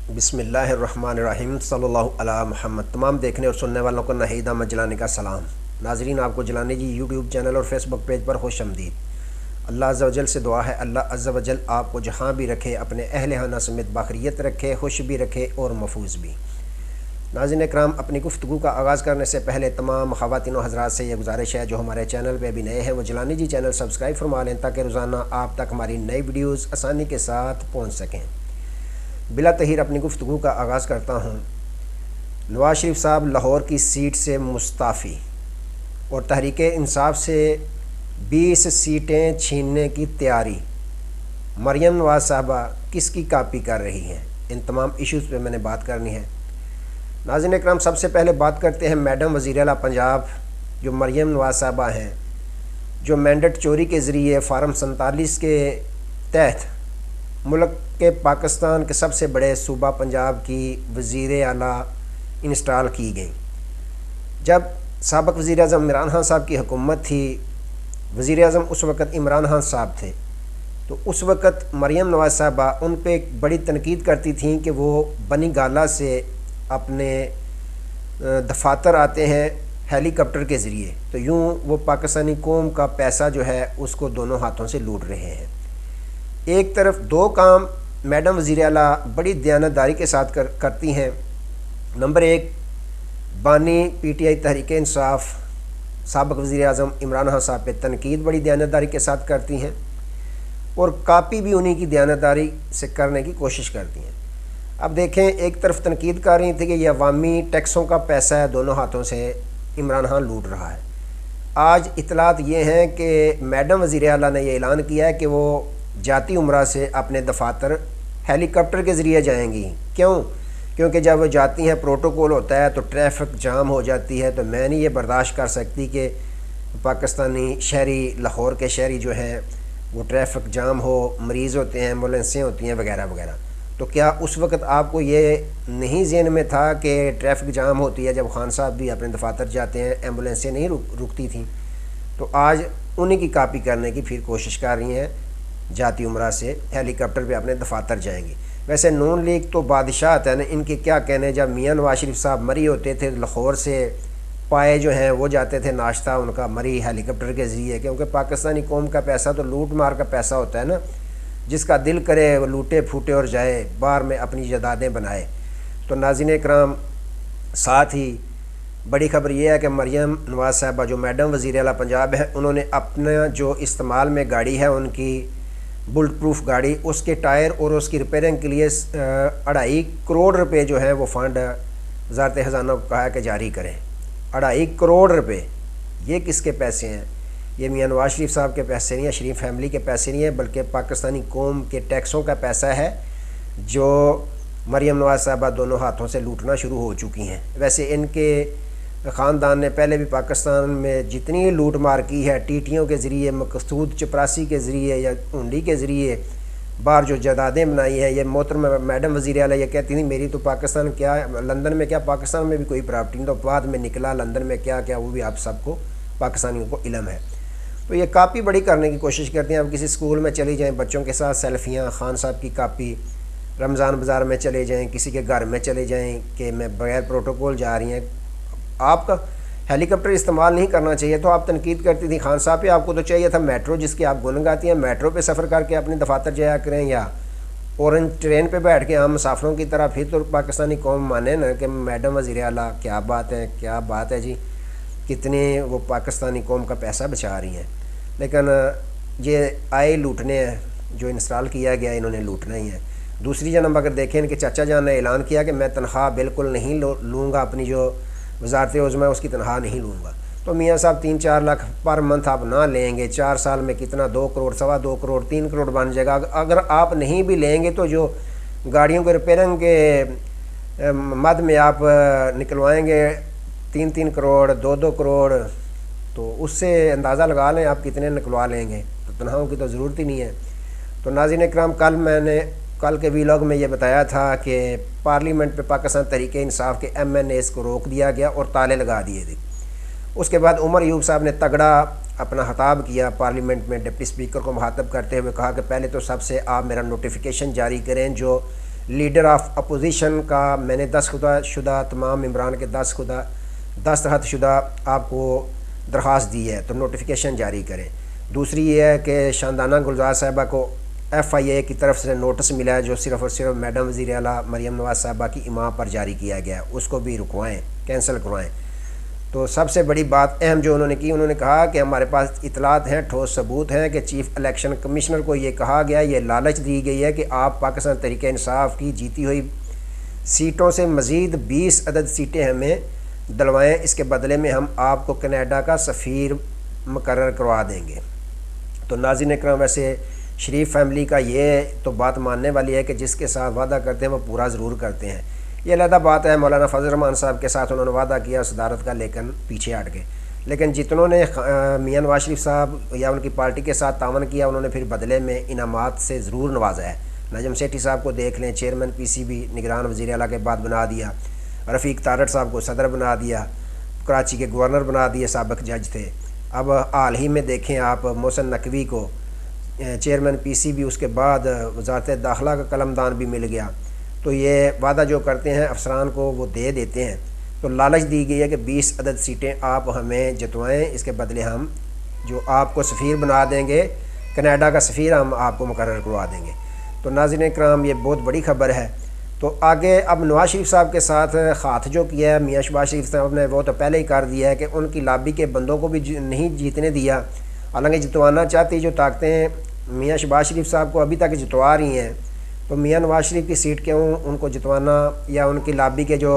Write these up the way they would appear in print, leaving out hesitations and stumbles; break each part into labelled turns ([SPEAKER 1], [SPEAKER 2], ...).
[SPEAKER 1] बिस्मिल्लाहिर्रहमानिर्रहीम सल्लल्लाहु अला मुहम्मद। तमाम देखने और सुनने वालों को नहीद अहमद जिलानी का सलाम। नाजरीन, आपको जिलानी जी यूट्यूब चैनल और फेसबुक पेज पर खुश आमदीद। अल्लाह अज़्ज़ा वजल से दुआ है, अल्लाह अज़्ज़ा वजल आपको जहाँ भी रखे अपने अहल खाना समेत बाखरियत रखे, खुश भी रखे और महफूज भी। नाज़रीन इकराम, अपनी गुफ्तगू का आगाज़ करने से पहले तमाम ख़वातीन व हज़रात से यह गुजारिश है जो हमारे चैनल पर अभी नए हैं वो जिलानी जी चैनल सब्सक्राइब फरमा लें ताकि रोज़ाना आप तक हमारी नई वीडियोज़ आसानी के साथ पहुँच सकें। बिला तहीर अपनी गुफ्तगू का आगाज़ करता हूँ। नवाज शरीफ साहब लाहौर की सीट से मुस्ताफ़ी और तहरीक इंसाफ से 20 सीटें छीनने की तैयारी। मरियम नवाज साहबा किसकी कापी कर रही हैं? इन तमाम इश्यूज़ पे मैंने बात करनी है। नाज़रीन इकराम, सबसे पहले बात करते हैं मैडम वज़ीर आला पंजाब जो मरियम नवाज साहबा हैं, जो मैंडेट चोरी के ज़रिए फार्म 47 के तहत मुल्क के पाकिस्तान के सबसे बड़े सूबा पंजाब की वज़ीर आला इंस्टॉल की गई। जब साबिक़ वज़ीर आज़म इमरान खान साहब की हुकूमत थी, वज़ीर आज़म उस वक़्त इमरान खान साहब थे, तो उस वक़्त मरियम नवाज साहबा उन पे एक बड़ी तनकीद करती थी कि वो बनी गाला से अपने दफातर आते हैं हेलीकॉप्टर के ज़रिए, तो यूँ वो पाकिस्तानी कौम का पैसा जो है उसको दोनों हाथों से लूट रहे हैं। एक तरफ दो काम मैडम वज़ीर आला बड़ी दयानतदारी के साथ करती हैं। नंबर एक, बानी पीटीआई तहरीक इंसाफ साबिक़ वज़ीर आज़म इमरान खान साहब पे तनकीद बड़ी दयानतदारी के साथ करती हैं और कापी भी उन्हीं की दयानतदारी से करने की कोशिश करती हैं। अब देखें, एक तरफ तनकीद कर रही थी कि यह अवामी टैक्सों का पैसा है, दोनों हाथों से इमरान खान लूट रहा है। आज इतलात ये हैं कि मैडम वज़ीर आला ने यह ऐलान किया है कि वो जाती उम्रा से अपने दफातर हेलीकॉप्टर के ज़रिए जाएंगी। क्यों? क्योंकि जब वो जाती हैं प्रोटोकॉल होता है तो ट्रैफिक जाम हो जाती है, तो मैं नहीं ये बर्दाश्त कर सकती कि पाकिस्तानी शहरी, लाहौर के शहरी जो हैं वो ट्रैफिक जाम हो, मरीज़ होते हैं, एम्बुलेंसें होती हैं वगैरह वगैरह। तो क्या उस वक़्त आपको ये नहीं ज़हन में था कि ट्रैफिक जाम होती है जब खान साहब भी अपने दफातर जाते हैं, एम्बुलेंसें नहीं रुकती थी? तो आज उन्हीं की कापी करने की फिर कोशिश कर रही हैं, जाती उम्रा से हेलीकॉप्टर पे अपने दफातर जाएंगी। वैसे नून लीग तो बादशाह है ना, इनके क्या कहने। जब मियाँ नवाज शरीफ साहब मरी होते थे, लाहौर से पाए जो हैं वो जाते थे नाश्ता उनका मरी हेलीकॉप्टर के ज़रिए, क्योंकि पाकिस्तानी कौम का पैसा तो लूट मार का पैसा होता है ना। जिसका दिल करे वो लूटे फूटे और जाए, बाहर में अपनी जायदादें बनाए। तो नाज़रीन इकराम, साथ ही बड़ी ख़बर यह है कि मरियम नवाज साहबा जो मैडम वज़ीर आला पंजाब है, उन्होंने अपना जो इस्तेमाल में गाड़ी है उनकी बुलेट प्रूफ गाड़ी, उसके टायर और उसकी रिपेयरिंग के लिए 2.5 करोड़ रुपए जो है वो फ़ंड वज़ारत ख़ज़ाना को कहा है कि जारी करें। 2.5 करोड़ रुपए, ये किसके पैसे हैं? ये मियाँ नवाज शरीफ साहब के पैसे नहीं है, शरीफ फैमिली के पैसे नहीं है, बल्कि पाकिस्तानी कौम के टैक्सों का पैसा है जो मरियम नवाज साहबा दोनों हाथों से लूटना शुरू हो चुकी हैं। वैसे इनके ख़ानदान ने पहले भी पाकिस्तान में जितनी लूट मार की है, टीटियों के ज़रिए, मकसूद चपरासी के ज़रिए या हुंडी के ज़रिए बाहर जो जायदादें बनाई हैं। ये मोहतरमा मैडम वज़ीर आला ये कहती थी मेरी तो पाकिस्तान क्या, लंदन में क्या, पाकिस्तान में भी कोई प्रॉपर्टी नहीं, तो बाद में निकला लंदन में क्या क्या वो भी आप सबको पाकिस्तानियों को इल्म है। तो ये कापी बड़ी करने की कोशिश करती हैं। अब किसी स्कूल में चली जाएँ, बच्चों के साथ सेल्फियाँ, खान साहब की कापी, रमज़ान बाज़ार में चले जाएँ, किसी के घर में चले जाएँ कि मैं बगैर प्रोटोकॉल जा रही हैं। आपका हेलीकॉप्टर इस्तेमाल नहीं करना चाहिए, तो आप तनकीद करती थी खान साहब पे। आपको तो चाहिए था मेट्रो, जिसकी आप गुन गाती हैं, मेट्रो पे सफ़र करके अपने दफातर जाया करें, या ऑरेंज ट्रेन पे बैठ के आम मुसाफिरों की तरह। फिर तो पाकिस्तानी कौम माने ना कि मैडम वज़ीर आला क्या बात है, क्या बात है जी, कितने वो पाकिस्तानी कौम का पैसा बचा रही हैं। लेकिन ये आए लूटने हैं, जो इंस्टॉल किया गया इन्होंने लूटना ही है। दूसरी जन्म अगर देखें, इनके चाचा जान ने ऐलान किया कि मैं तनख्वाह बिल्कुल नहीं लूँगा, अपनी जो वज़ारत उज़्मा उसकी तनख्वाह नहीं लूँगा। तो मियाँ साहब 3-4 लाख पर मंथ आप ना लेंगे, 4 साल में कितना 2 करोड़, 2.25 करोड़, 3 करोड़ बन जाएगा। अगर आप नहीं भी लेंगे तो जो गाड़ियों के रिपेयरिंग के मद में आप निकलवाएंगे 3-3 करोड़, 2-2 करोड़, तो उससे अंदाज़ा लगा लें आप कितने निकलवा लेंगे। तो तनख्वाहों की तो ज़रूरत ही नहीं है। तो नाज़रीन इकराम, कल के वीलॉग में ये बताया था कि पार्लियामेंट पे पाकिस्तान तहरीक इंसाफ के MNAs को रोक दिया गया और ताले लगा दिए थे। उसके बाद उमर यूब साहब ने तगड़ा अपना खिताब किया पार्लियामेंट में, डिप्टी स्पीकर को मुखातब करते हुए कहा कि पहले तो सबसे आप मेरा नोटिफिकेशन जारी करें जो लीडर ऑफ अपोजिशन का मैंने दस्तखत तमाम मेंबरान के दस्तखतशुदा आपको दरख्वास्त दी है, तो नोटिफिकेशन जारी करें। दूसरी ये है कि शानदाना गुलजार साहिबा को FIA की तरफ से नोटिस मिला है जो सिर्फ़ और सिर्फ मैडम वज़ीर आला मरियम नवाज़ साहिबा की इमाम पर जारी किया गया है, उसको भी रुकवाएँ, कैंसिल करवाएँ। तो सबसे बड़ी बात अहम जो उन्होंने की, उन्होंने कहा कि हमारे पास इतलात हैं, ठोस सबूत हैं कि चीफ़ इलेक्शन कमिश्नर को ये कहा गया, ये लालच दी गई है कि आप पाकिस्तान तहरीक इंसाफ की जीती हुई सीटों से मज़ीद 20 अदद सीटें हमें दिलवाएँ, इसके बदले में हम आपको कनाडा का सफ़ीर मुकर्रर करवा देंगे। तो नाज़रीन इकराम, वैसे शरीफ फैमिली का ये तो बात मानने वाली है कि जिसके साथ वादा करते हैं वो पूरा ज़रूर करते हैं। ये अलग बात है, मौलाना फजल रहमान साहब के साथ उन्होंने वादा किया सदारत का, लेकिन पीछे हट गए। लेकिन जितनों ने मियां नवाज शरीफ साहब या उनकी पार्टी के साथ तावन किया, उन्होंने फिर बदले में इनामात से ज़रूर नवाजा है। नजम सेठी साहब को देख लें, चेयरमैन PCB निगरान वज़ीर आला के बाद बना दिया। रफ़ीक तारड़ साहब को सदर बना दिया, कराची के गवर्नर बना दिए, साबिक़ जज थे। अब हाल ही में देखें आप, मोहसिन नकवी को चेयरमैन PCB, उसके बाद वज़ारत दाखिला का कलमदान भी मिल गया। तो ये वादा जो करते हैं अफसरान को वो दे देते हैं। तो लालच दी गई है कि 20 अदद सीटें आप हमें जितवाएँ, इसके बदले हम जो आपको सफ़ीर बना देंगे, कनाडा का सफ़ीर हम आपको मुकर्रर करवा देंगे। तो नाज़रीन इकराम, ये बहुत बड़ी खबर है। तो आगे अब नवाज शरीफ साहब के साथ ख़ात जो किया है मियाँ शहबाज शरीफ साहब ने, वो तो पहले ही कर दिया है कि उनकी लॉबी के बंदों को भी नहीं जीतने दिया। हालांकि जितवाना चाहती जो ताकतें मियाँ शहबाज शरीफ साहब को अभी तक जितवा रही हैं, तो मियाँ नवाज शरीफ की सीट क्यों उनको जितवाना, या उनकी लॉबी के जो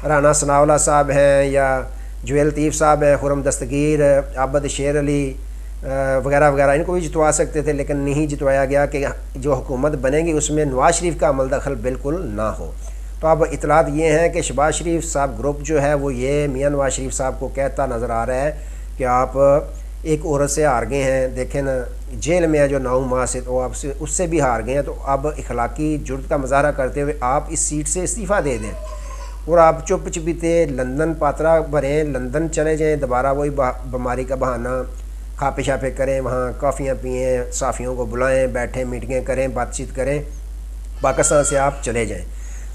[SPEAKER 1] राना सनाउल्लाह साहब हैं या जुएल लतीफ़ साहब हैं, खुरम दस्तगीर, आबद शेर अली वगैरह वगैरह, इनको भी जितवा सकते थे, लेकिन नहीं जितवाया गया कि जो हुकूमत बनेगी उसमें नवाज शरीफ का अमल दखल बिल्कुल ना हो। तो अब इतलात ये हैं कि शहबाज शरीफ साहब ग्रुप जो है वो ये मियाँ नवाज शरीफ साहब को कहता नज़र आ रहा है कि आप एक औरत से हार गए हैं, देखें ना जेल में है जो 9 माह से, तो आपसे उससे भी हार गए हैं। तो अब इखलाकी जुर्त का मुजाहरा करते हुए आप इस सीट से इस्तीफ़ा दे दें और आप चुप चुपीते लंदन पात्रा भरें, लंदन चले जाएं, दोबारा वही बीमारी का बहाना खापे शापे करें, वहाँ कॉफ़ियाँ पिएँ, साफ़ियों को बुलाएं, बैठें, मीटिंगें करें, बातचीत करें, पाकिस्तान से आप चले जाएं।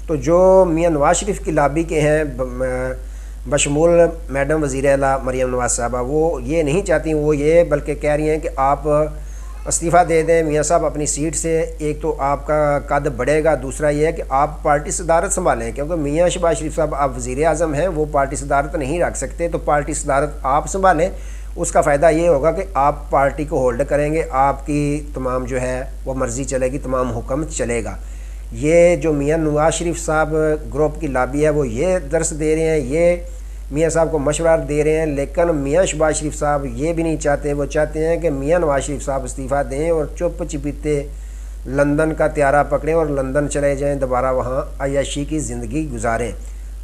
[SPEAKER 1] तो जो मियाँ नवाज शरीफ की लॉबी के हैं बशमूल मैडम वज़ीर आला मरियम नवाज़ साहबा, वो ये नहीं चाहती, वो ये बल्कि कह रही हैं कि आप इस्तीफ़ा दे दें मियाँ साहब अपनी सीट से। एक तो आपका कद बढ़ेगा, दूसरा ये है कि आप पार्टी सदारत संभालें, क्योंकि मियाँ शहबाज शरीफ साहब आप वज़ीर आज़म हैं, वो पार्टी सदारत नहीं रख सकते। तो पार्टी सदारत आप संभालें, उसका फ़ायदा ये होगा कि आप पार्टी को होल्ड करेंगे, आपकी तमाम जो है वो मर्ज़ी चलेगी, तमाम हुक्म चलेगा। ये जो मियाँ नवाज शरीफ साहब ग्रुप की लॉबी है वो ये दर्स दे रहे हैं, ये मियाँ साहब को मशवरा दे रहे हैं, लेकिन मियाँ शहबाज शरीफ साहब ये भी नहीं चाहते। वो चाहते हैं कि मियाँ नवाज शरीफ साहब इस्तीफ़ा दें और चुप चिपीते लंदन का त्यारा पकड़ें और लंदन चले जाएं, दोबारा वहाँ अय्याशी की ज़िंदगी गुजारें।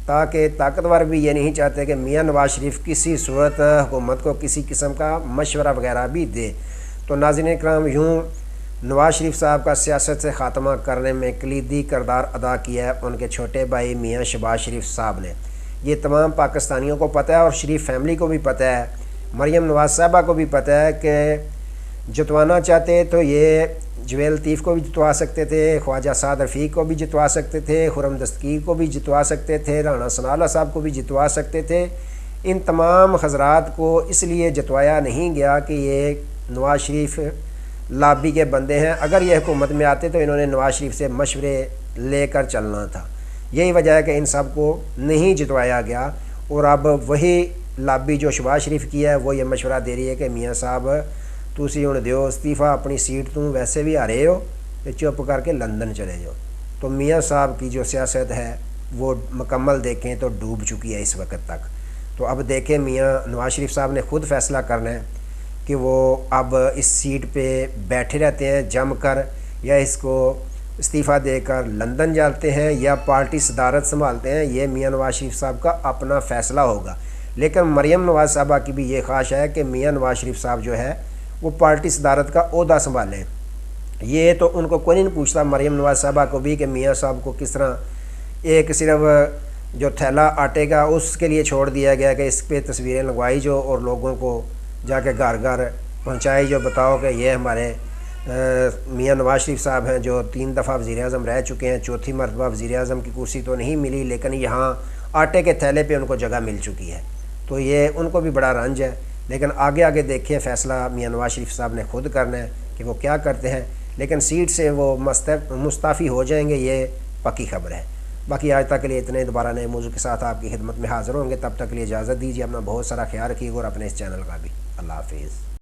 [SPEAKER 1] ताकि ताकतवर भी ये नहीं चाहते कि मियाँ नवाज शरीफ किसी सूरत हुकूमत को किसी किस्म का मशवरा वगैरह भी दे। तो नाज़रीन इकराम, यूँ नवाज शरीफ साहब का सियासत से ख़ात्मा करने में कलीदी किरदार अदा किया है उनके छोटे भाई मियाँ शहबाज शरीफ साहब ने। ये तमाम पाकिस्तानियों को पता है और शरीफ फैमिली को भी पता है, मरियम नवाज़ साहबा को भी पता है कि जितवाना चाहते तो ये जुएल लतीफ़ को भी जितवा सकते थे, ख्वाजा साद रफ़ीक को भी जितवा सकते थे, खुरम दस्तगीर को भी जितवा सकते थे, राना सनाउल्लाह साहब को भी जितवा सकते थे। इन तमाम हज़रात को इसलिए जितवाया नहीं गया कि ये नवाज शरीफ लॉबी के बंदे हैं। अगर ये हुकूमत में आते तो इन्होंने नवाज शरीफ से मशवरे लेकर चलना था। यही वजह है कि इन सब को नहीं जितवाया गया। और अब वही लॉबी जो शहबाज शरीफ की है वो ये मशवरा दे रही है कि मियाँ साहब तुसी हुण दिओ इस्तीफ़ा, अपनी सीट तू वैसे भी हारे हो, तो चुप करके लंदन चले जाओ। तो मियाँ साहब की जो सियासत है वो मुकम्मल देखें तो डूब चुकी है इस वक्त तक। तो अब देखें मियाँ नवाज शरीफ साहब ने ख़ुद फ़ैसला करना है कि वो अब इस सीट पे बैठे रहते हैं जम कर, या इसको इस्तीफ़ा देकर लंदन जाते हैं या पार्टी सदारत संभालते हैं। ये मियाँ नवाज शरीफ साहब का अपना फ़ैसला होगा। लेकिन मरियम नवाज़ साहबा की भी ये ख्वाहिश है कि मियाँ नवाज शरीफ साहब जो है वो पार्टी सदारत का ओहदा संभालें। ये तो उनको कोई नहीं पूछता मरियम नवाज़ साहबा को भी कि मियाँ साहब को किस तरह एक सिर्फ जो थैला आटे का उसके लिए छोड़ दिया गया कि इस पर तस्वीरें लगवाई जो और लोगों को जाके घर घर पहुँचाई जो, बताओ कि ये हमारे मियाँ नवाज शरीफ साहब हैं जो 3 दफ़ा वज़ीर-ए-आज़म रह चुके हैं, चौथी मरतबा वज़ीर-ए-आज़म की कुर्सी तो नहीं मिली, लेकिन यहाँ आटे के थैले पे उनको जगह मिल चुकी है। तो ये उनको भी बड़ा रंज है, लेकिन आगे आगे देखिए फ़ैसला मियाँ नवाज शरीफ साहब ने खुद करना है कि वो क्या करते हैं, लेकिन सीट से वो मुस्ताफ़ी हो जाएंगे, ये पक्की खबर है। बाकी आज तक के लिए इतने, दोबारा नए मौजू के साथ आपकी खिदमत में हाज़िर होंगे। तब तक के लिए इजाज़त दीजिए, अपना बहुत सारा ख्याल रखिएगा और अपने इस चैनल का भी। अल्लाह हाफिज़।